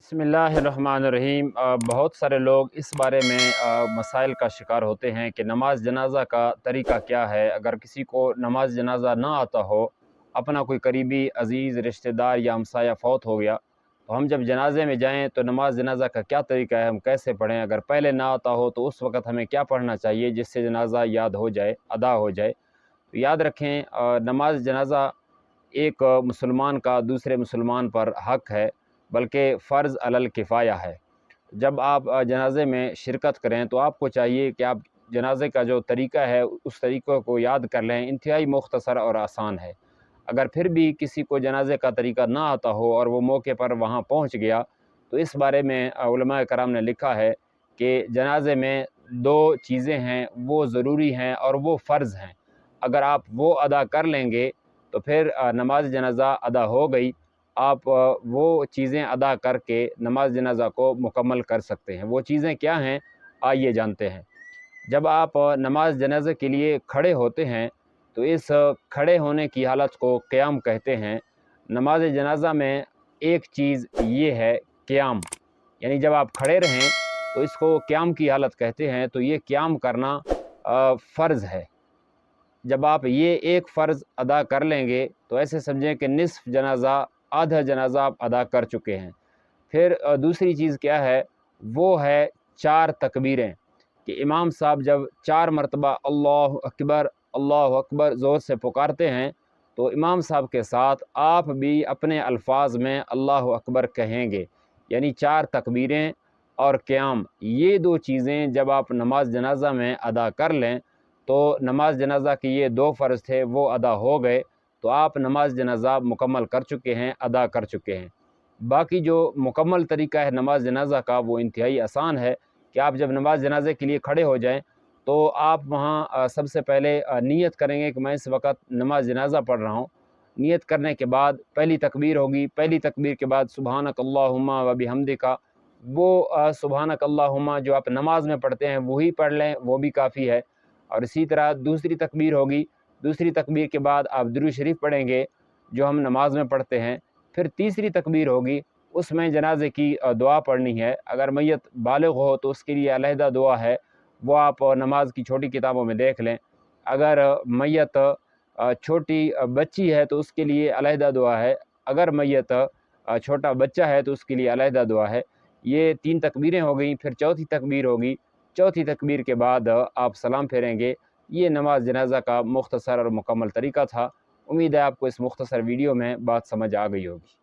बिस्मिल्लाहिर्रहमानिर्रहीम। बहुत सारे लोग इस बारे में मसाइल का शिकार होते हैं कि नमाज जनाज़ा का तरीक़ा क्या है। अगर किसी को नमाज जनाज़ा ना आता हो, अपना कोई करीबी अज़ीज़ रिश्तेदार या हमसाया फ़ौत हो गया, तो हम जब जनाज़े में जाएं तो नमाज जनाज़ा का क्या तरीक़ा है, हम कैसे पढ़ें। अगर पहले ना आता हो तो उस वक़्त हमें क्या पढ़ना चाहिए जिससे जनाज़ा याद हो जाए, अदा हो जाए। तो याद रखें, नमाज जनाज़ा एक मुसलमान का दूसरे मुसलमान पर हक़ है, बल्कि फ़र्ज़ अलल किफ़ाया है। जब आप जनाज़े में शिरकत करें तो आपको चाहिए कि आप जनाज़े का जो तरीक़ा है उस तरीक़े को याद कर लें। इंतहाई मुख्तसर और आसान है। अगर फिर भी किसी को जनाज़े का तरीक़ा ना आता हो और वो मौके पर वहाँ पहुँच गया, तो इस बारे में उलमाए कराम ने लिखा है कि जनाज़े में दो चीज़ें हैं, वो ज़रूरी हैं और वो फ़र्ज़ हैं। अगर आप वो अदा कर लेंगे तो फिर नमाज जनाज़ा अदा हो गई। आप वो चीज़ें अदा करके नमाज जनाज़ा को मुकम्मल कर सकते हैं। वो चीज़ें क्या हैं, आइए जानते हैं। जब आप नमाज जनाज़े के लिए खड़े होते हैं तो इस खड़े होने की हालत को क़याम कहते हैं। नमाज जनाज़ा में एक चीज़ ये है क़याम, यानी जब आप खड़े रहें तो इसको क़याम की हालत कहते हैं। तो ये क़याम करना फ़र्ज़ है। जब आप ये एक फ़र्ज़ अदा कर लेंगे तो ऐसे समझें कि निस्फ़ जनाज़ा, आधा जनाज़ा आप अदा कर चुके हैं। फिर दूसरी चीज़ क्या है, वो है 4 तकबीरें, कि इमाम साहब जब 4 मरतबा अल्लाहु अकबर ज़ोर से पुकारते हैं तो इमाम साहब के साथ आप भी अपने अल्फाज में अल्लाहु अकबर कहेंगे। यानी 4 तकबीरें और क़याम, ये 2 चीज़ें जब आप नमाज जनाज़ा में अदा कर लें तो नमाज जनाज़ा के ये 2 फ़र्ज़ थे वो अदा हो गए। तो आप नमाज जनाज़ा मुकम्मल कर चुके हैं, अदा कर चुके हैं। बाकी जो मुकम्मल तरीक़ा है नमाज जनाज़ा का वो इंतहाई आसान है कि आप जब नमाज जनाज़े के लिए खड़े हो जाएँ तो आप वहाँ सबसे पहले नियत करेंगे कि मैं इस वक़्त नमाज जनाज़ा पढ़ रहा हूँ। नियत करने के बाद पहली तकबीर होगी, पहली तकबीर के बाद सुब्हानक अल्लाहुम्मा व बिहम्दिका, वो सुब्हानक अल्लाहुम्मा जो आप नमाज में पढ़ते हैं वही पढ़ लें, वो भी काफ़ी है। और इसी तरह दूसरी तकबीर होगी, दूसरी तकबीर के बाद आप दुरूद शरीफ पढ़ेंगे जो हम नमाज में पढ़ते हैं। फिर तीसरी तकबीर होगी, उसमें जनाज़े की दुआ पढ़नी है। अगर मैयत बालिग़ हो तो उसके लिए अलहदा दुआ है, वो आप नमाज की छोटी किताबों में देख लें। अगर मैयत छोटी बच्ची है तो उसके लिए अलहदा दुआ है। अगर मैयत छोटा बच्चा है तो उसके लिए अलहदा दुआ है। ये 3 तकबीरें हो गई। फिर चौथी तकबीर होगी, चौथी तकबीर के बाद आप सलाम फेरेंगे। ये नमाज जनाज़ा का मुख्तसर और मुकम्मल तरीक़ा था। उम्मीद है आपको इस मुख्तसर वीडियो में बात समझ आ गई होगी।